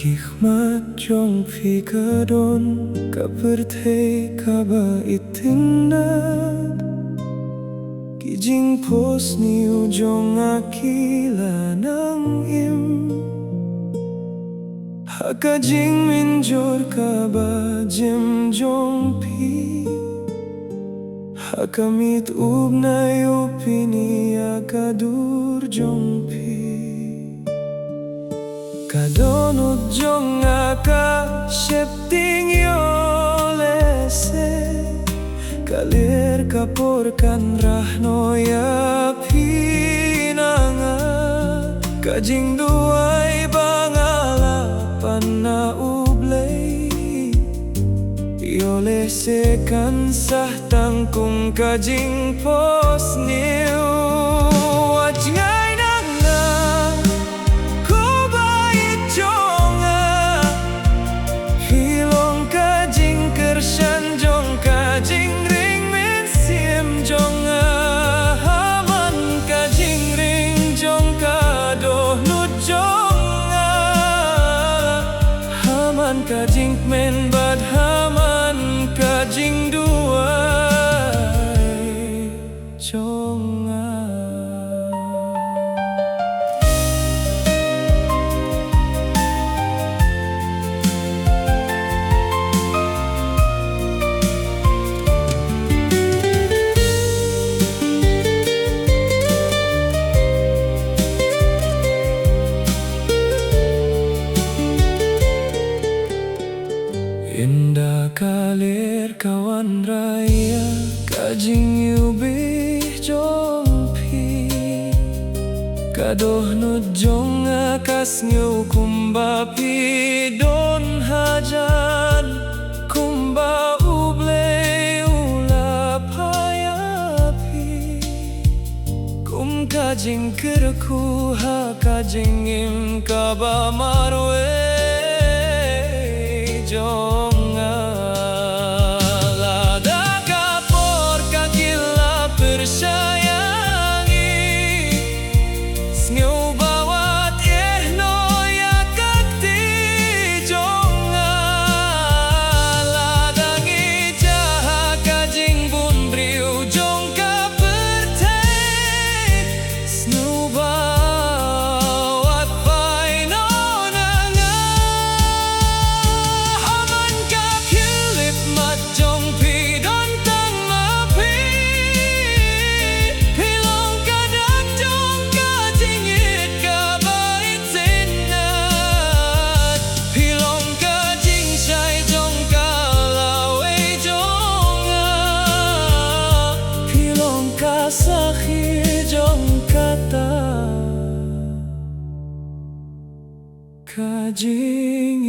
Hikmat jong phi cơ đôn cả bır thế cả ba itinat ki jing pos niu jong akila nang im haka jing min jor ka ba jim jong phi haka mit ub na yupini akadur jong phi Kadonut jong aka shepting yolese Kalir kaporkan rahno ya pinanga Kajing duay bangalapan na ublay Yolese kan sah tangkung kajing pos niu Wajngay Kajing men bad haman kajing duay chonga Indah kalir kawan raya Kajing yubih jong pi Kadoh nut jong akas ngiu kumba pi don hajan Kumba uble ula paya pi Kum kajing kerku ha kajing im kaba marwe jong Sakhir jong kata kajing